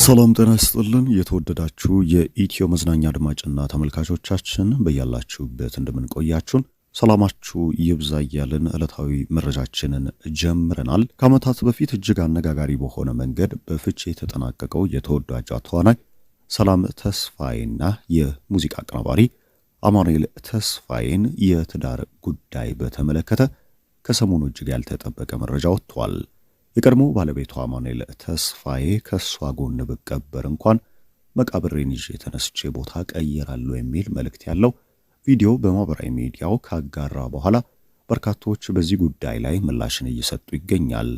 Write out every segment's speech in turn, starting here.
ሰላም ጤና ይስጥልን የተወደዳችሁ የኢትዮ መዝናኛ አድማጭና ተመልካቾቻችን በያላችሁበት እንደምን ቆያችሁን ሰላማችሁ ይብዛ እያልን ዕለታዊ መረጃችንን ጀምረናል። ከዓመታት በፊት እጅግ አነጋጋሪ በሆነ መንገድ በፍቺ የተጠናቀቀው የተወዳጇ ተዋናይ ሰላም ተስፋዬና የሙዚቃ አቀናባሪ አማኑኤል ተስፋዬን የትዳር ጉዳይ በተመለከተ ከሰሞኑ እጅግ ያልተጠበቀ መረጃ ወጥቷል። የቀድሞ ባለቤቷ አማኑኤል ተስፋዬ ከሷ ጎን ብቀበር እንኳን መቃብሬን ይዤ ተነስቼ ቦታ ቀይራለሁ የሚል መልእክት ያለው ቪዲዮ በማህበራዊ ሚዲያው ካጋራ በኋላ በርካቶች በዚህ ጉዳይ ላይ ምላሽን እየሰጡ ይገኛል።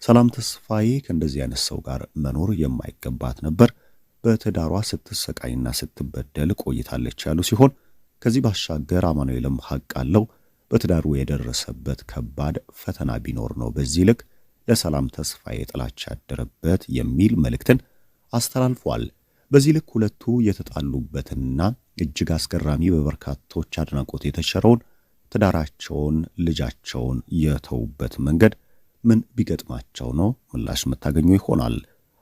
ሰላም ተስፋዬ ከእንደዚህ አይነት ሰው ጋር መኖር የማይገባት ነበር፣ በትዳሯ ስትሰቃይና ስትበደል ቆይታለች ያሉ ሲሆን ከዚህ ባሻገር አማኑኤልም ሐቅ አለው፣ በትዳሩ የደረሰበት ከባድ ፈተና ቢኖር ነው በዚህ ልክ ለሰላም ተስፋዬ ጥላቻ ያደረበት የሚል መልእክትን አስተላልፏል። በዚህ ልክ ሁለቱ የተጣሉበትና እጅግ አስገራሚ በበርካቶች አድናቆት የተቸረውን ትዳራቸውን ልጃቸውን የተውበት መንገድ ምን ቢገጥማቸው ነው ምላሽ መታገኙ ይሆናል።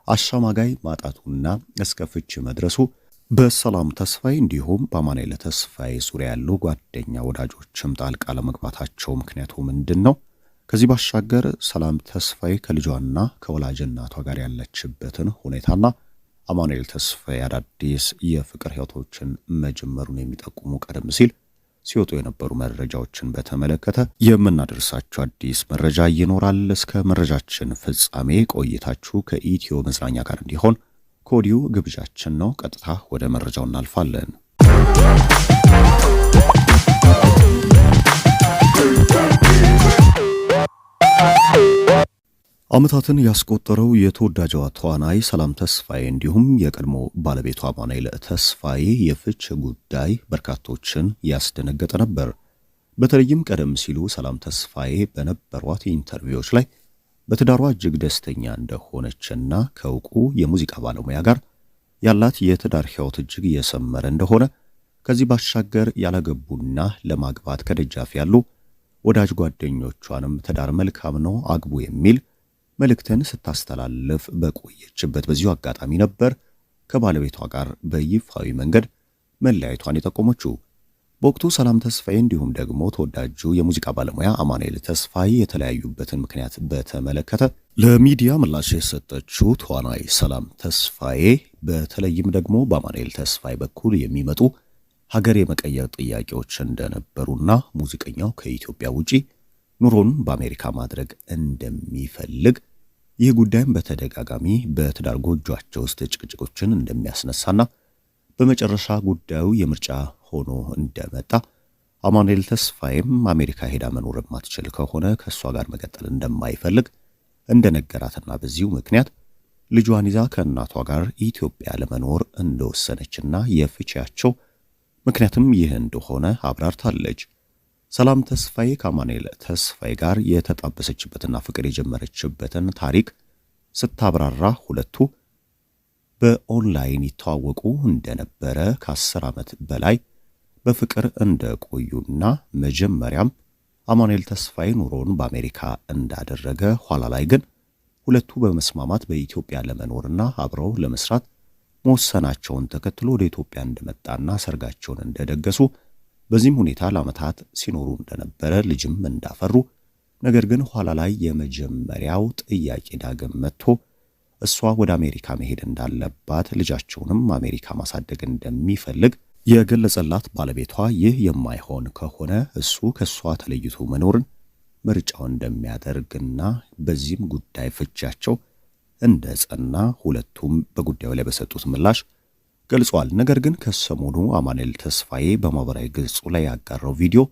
አሻማጋይ ማጣቱና እስከ ፍቺ መድረሱ በሰላም ተስፋዬ እንዲሁም በአማኑኤል ተስፋዬ ዙሪያ ያሉ ጓደኛ ወዳጆችም ጣልቃ ለመግባታቸው ምክንያቱ ምንድን ነው? ከዚህ ባሻገር ሰላም ተስፋዬ ከልጇና ከወላጅ እናቷ ጋር ያለችበትን ሁኔታና አማኑኤል ተስፋዬ አዳዲስ የፍቅር ህይወቶችን መጀመሩን የሚጠቁሙ ቀደም ሲል ሲወጡ የነበሩ መረጃዎችን በተመለከተ የምናደርሳችሁ አዲስ መረጃ ይኖራል። እስከ መረጃችን ፍጻሜ ቆይታችሁ ከኢትዮ መዝናኛ ጋር እንዲሆን ከወዲሁ ግብዣችን ነው። ቀጥታ ወደ መረጃው እናልፋለን። ዓመታትን ያስቆጠረው የተወዳጇ ተዋናይ ሰላም ተስፋዬ እንዲሁም የቀድሞ ባለቤቷ አማኑኤል ተስፋዬ የፍች ጉዳይ በርካቶችን ያስደነገጠ ነበር። በተለይም ቀደም ሲሉ ሰላም ተስፋዬ በነበሯት ኢንተርቪዎች ላይ በትዳሯ እጅግ ደስተኛ እንደሆነችና ከእውቁ የሙዚቃ ባለሙያ ጋር ያላት የትዳር ህይወት እጅግ እየሰመረ እንደሆነ፣ ከዚህ ባሻገር ያላገቡና ለማግባት ከደጃፍ ያሉ ወዳጅ ጓደኞቿንም ትዳር መልካም ነው አግቡ የሚል መልእክትን ስታስተላልፍ በቆየችበት በዚሁ አጋጣሚ ነበር ከባለቤቷ ጋር በይፋዊ መንገድ መለያየቷን የጠቆመችው። በወቅቱ ሰላም ተስፋዬ እንዲሁም ደግሞ ተወዳጁ የሙዚቃ ባለሙያ አማኑኤል ተስፋዬ የተለያዩበትን ምክንያት በተመለከተ ለሚዲያ ምላሽ የሰጠችው ተዋናይ ሰላም ተስፋዬ በተለይም ደግሞ በአማኑኤል ተስፋዬ በኩል የሚመጡ ሀገር የመቀየር ጥያቄዎች እንደነበሩና ሙዚቀኛው ከኢትዮጵያ ውጪ ኑሮን በአሜሪካ ማድረግ እንደሚፈልግ፣ ይህ ጉዳይም በተደጋጋሚ በትዳር ጎጆአቸው ውስጥ ጭቅጭቆችን እንደሚያስነሳና በመጨረሻ ጉዳዩ የምርጫ ሆኖ እንደመጣ፣ አማኑኤል ተስፋዬም አሜሪካ ሄዳ መኖር የማትችል ከሆነ ከእሷ ጋር መቀጠል እንደማይፈልግ እንደነገራትና በዚሁ ምክንያት ልጇን ይዛ ከእናቷ ጋር ኢትዮጵያ ለመኖር እንደወሰነችና የፍቺያቸው ምክንያቱም ይህ እንደሆነ አብራርታለች። ሰላም ተስፋዬ ከአማኑኤል ተስፋዬ ጋር የተጣበሰችበትና ፍቅር የጀመረችበትን ታሪክ ስታብራራ ሁለቱ በኦንላይን ይተዋወቁ እንደነበረ፣ ከ10 ዓመት በላይ በፍቅር እንደቆዩና መጀመሪያም አማኑኤል ተስፋዬ ኑሮን በአሜሪካ እንዳደረገ፣ ኋላ ላይ ግን ሁለቱ በመስማማት በኢትዮጵያ ለመኖርና አብረው ለመስራት መወሰናቸውን ተከትሎ ወደ ኢትዮጵያ እንደመጣና ሰርጋቸውን እንደደገሱ፣ በዚህም ሁኔታ ለዓመታት ሲኖሩ እንደነበረ፣ ልጅም እንዳፈሩ፣ ነገር ግን ኋላ ላይ የመጀመሪያው ጥያቄ ዳግም መጥቶ እሷ ወደ አሜሪካ መሄድ እንዳለባት፣ ልጃቸውንም አሜሪካ ማሳደግ እንደሚፈልግ የገለጸላት ባለቤቷ ይህ የማይሆን ከሆነ እሱ ከሷ ተለይቶ መኖርን ምርጫው እንደሚያደርግና በዚህም ጉዳይ ፍቻቸው እንደጸና ሁለቱም በጉዳዩ ላይ በሰጡት ምላሽ ገልጿል። ነገር ግን ከሰሞኑ አማኑኤል ተስፋዬ በማህበራዊ ገጹ ላይ ያጋራው ቪዲዮ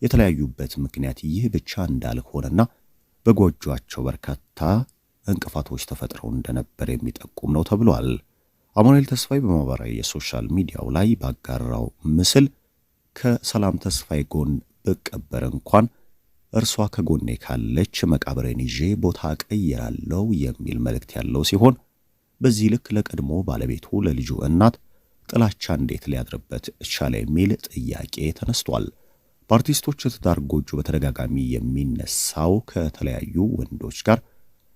የተለያዩበት ምክንያት ይህ ብቻ እንዳልሆነና በጎጆአቸው በርካታ እንቅፋቶች ተፈጥረው እንደነበር የሚጠቁም ነው ተብሏል። አማኑኤል ተስፋዬ በማህበራዊ የሶሻል ሚዲያው ላይ ባጋራው ምስል ከሰላም ተስፋዬ ጎን ብቀበር እንኳን እርሷ ከጎኔ ካለች መቃብሬን ይዤ ቦታ ቀይራለሁ የሚል መልእክት ያለው ሲሆን፣ በዚህ ልክ ለቀድሞ ባለቤቱ ለልጁ እናት ጥላቻ እንዴት ሊያድርበት ቻለ የሚል ጥያቄ ተነስቷል። በአርቲስቶች የትዳር ጎጆ በተደጋጋሚ የሚነሳው ከተለያዩ ወንዶች ጋር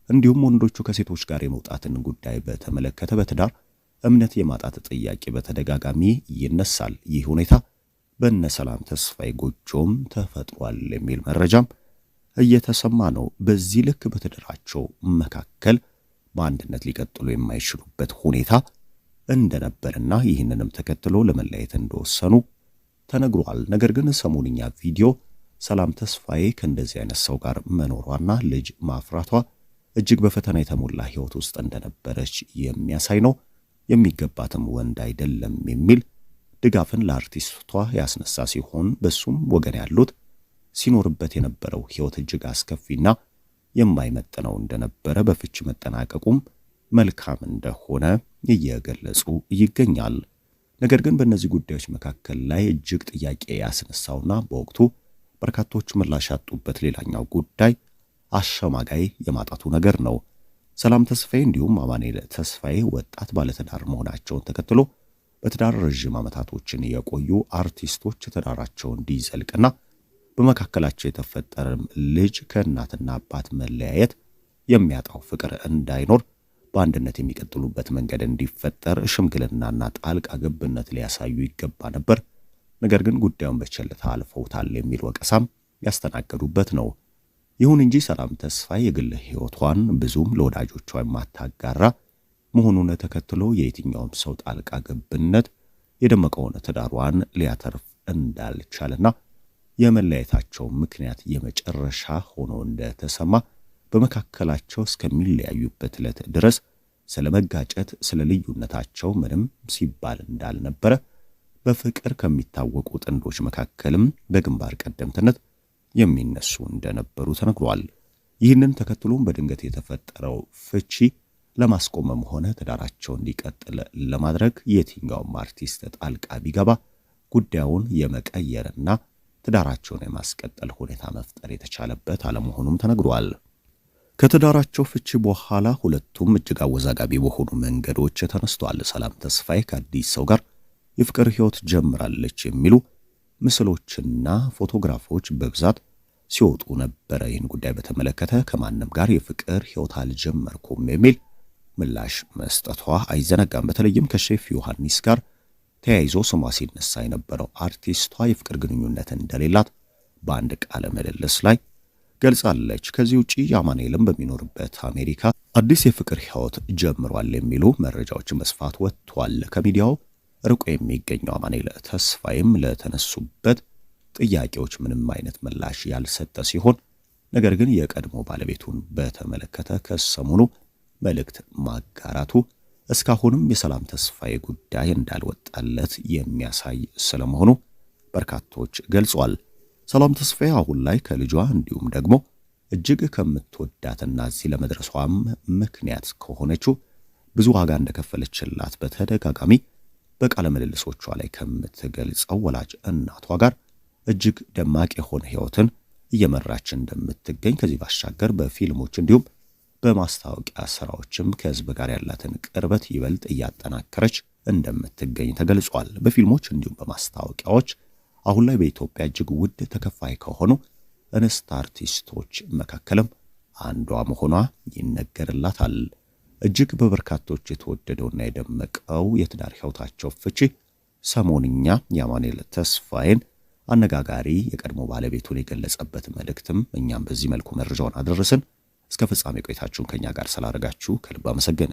እንዲሁም ወንዶቹ ከሴቶች ጋር የመውጣትን ጉዳይ በተመለከተ በትዳር እምነት የማጣት ጥያቄ በተደጋጋሚ ይነሳል። ይህ ሁኔታ በእነ ሰላም ተስፋዬ ጎጆም ተፈጥሯል የሚል መረጃም እየተሰማ ነው። በዚህ ልክ በትዳራቸው መካከል በአንድነት ሊቀጥሉ የማይችሉበት ሁኔታ እንደነበርና ይህንንም ተከትሎ ለመለያየት እንደወሰኑ ተነግሯል። ነገር ግን ሰሞንኛ ቪዲዮ ሰላም ተስፋዬ ከእንደዚህ አይነት ሰው ጋር መኖሯና ልጅ ማፍራቷ እጅግ በፈተና የተሞላ ሕይወት ውስጥ እንደነበረች የሚያሳይ ነው። የሚገባትም ወንድ አይደለም የሚል ድጋፍን ለአርቲስቷ ያስነሳ ሲሆን በሱም ወገን ያሉት ሲኖርበት የነበረው ሕይወት እጅግ አስከፊና የማይመጥነው እንደነበረ በፍች መጠናቀቁም መልካም እንደሆነ እየገለጹ ይገኛል። ነገር ግን በእነዚህ ጉዳዮች መካከል ላይ እጅግ ጥያቄ ያስነሳውና በወቅቱ በርካቶች ምላሽ ያጡበት ሌላኛው ጉዳይ አሸማጋይ የማጣቱ ነገር ነው። ሰላም ተስፋዬ እንዲሁም አማኑኤል ተስፋዬ ወጣት ባለትዳር መሆናቸውን ተከትሎ በትዳር ረዥም ዓመታቶችን የቆዩ አርቲስቶች ትዳራቸውን እንዲዘልቅና በመካከላቸው የተፈጠረም ልጅ ከእናትና አባት መለያየት የሚያጣው ፍቅር እንዳይኖር በአንድነት የሚቀጥሉበት መንገድ እንዲፈጠር ሽምግልናና ጣልቃ ገብነት ሊያሳዩ ይገባ ነበር። ነገር ግን ጉዳዩን በቸልታ አልፈውታል የሚል ወቀሳም ያስተናገዱበት ነው። ይሁን እንጂ ሰላም ተስፋዬ የግል ሕይወቷን ብዙም ለወዳጆቿ የማታጋራ መሆኑን ተከትሎ የየትኛውም ሰው ጣልቃ ገብነት የደመቀውን ትዳሯን ሊያተርፍ እንዳልቻለና የመለያየታቸው ምክንያት የመጨረሻ ሆኖ እንደተሰማ በመካከላቸው እስከሚለያዩበት ዕለት ድረስ ስለ መጋጨት፣ ስለ ልዩነታቸው ምንም ሲባል እንዳልነበረ በፍቅር ከሚታወቁ ጥንዶች መካከልም በግንባር ቀደምትነት የሚነሱ እንደነበሩ ተነግሯል። ይህንን ተከትሎም በድንገት የተፈጠረው ፍቺ ለማስቆምም ሆነ ትዳራቸው እንዲቀጥል ለማድረግ የትኛውም አርቲስት ጣልቃ ቢገባ ጉዳዩን የመቀየርና ትዳራቸውን የማስቀጠል ሁኔታ መፍጠር የተቻለበት አለመሆኑም ተነግሯል። ከትዳራቸው ፍቺ በኋላ ሁለቱም እጅግ አወዛጋቢ በሆኑ መንገዶች ተነስተዋል። ሰላም ተስፋዬ ከአዲስ ሰው ጋር የፍቅር ሕይወት ጀምራለች የሚሉ ምስሎችና ፎቶግራፎች በብዛት ሲወጡ ነበረ። ይህን ጉዳይ በተመለከተ ከማንም ጋር የፍቅር ሕይወት አልጀመርኩም የሚል ምላሽ መስጠቷ አይዘነጋም። በተለይም ከሼፍ ዮሐንስ ጋር ተያይዞ ስሟ ሲነሳ የነበረው አርቲስቷ የፍቅር ግንኙነት እንደሌላት በአንድ ቃለ ምልልስ ላይ ገልጻለች። ከዚህ ውጪ አማኑኤልም በሚኖርበት አሜሪካ አዲስ የፍቅር ሕይወት ጀምሯል የሚሉ መረጃዎችን በስፋት ወጥቷል። ከሚዲያው ርቆ የሚገኘው አማኑኤል ተስፋዬም ለተነሱበት ጥያቄዎች ምንም አይነት ምላሽ ያልሰጠ ሲሆን ነገር ግን የቀድሞ ባለቤቱን በተመለከተ ከሰሞኑ መልእክት ማጋራቱ እስካሁንም የሰላም ተስፋዬ ጉዳይ እንዳልወጣለት የሚያሳይ ስለመሆኑ በርካቶች ገልጿል። ሰላም ተስፋዬ አሁን ላይ ከልጇ እንዲሁም ደግሞ እጅግ ከምትወዳትና እዚህ ለመድረሷም ምክንያት ከሆነችው ብዙ ዋጋ እንደከፈለችላት በተደጋጋሚ በቃለ ምልልሶቿ ላይ ከምትገልጸው ወላጅ እናቷ ጋር እጅግ ደማቅ የሆነ ሕይወትን እየመራች እንደምትገኝ ከዚህ ባሻገር በፊልሞች እንዲሁም በማስታወቂያ ስራዎችም ከህዝብ ጋር ያላትን ቅርበት ይበልጥ እያጠናከረች እንደምትገኝ ተገልጿል። በፊልሞች እንዲሁም በማስታወቂያዎች አሁን ላይ በኢትዮጵያ እጅግ ውድ ተከፋይ ከሆኑ እንስት አርቲስቶች መካከልም አንዷ መሆኗ ይነገርላታል። እጅግ በበርካቶች የተወደደውና የደመቀው የትዳር ሕይወታቸው ፍቺ ሰሞንኛ የአማኑኤል ተስፋዬን አነጋጋሪ የቀድሞ ባለቤቱን የገለጸበት መልእክትም እኛም በዚህ መልኩ መረጃውን አደረስን። እስከ ፍጻሜ ቆይታችሁን ከኛ ጋር ስላደረጋችሁ ከልብ አመሰግናለሁ።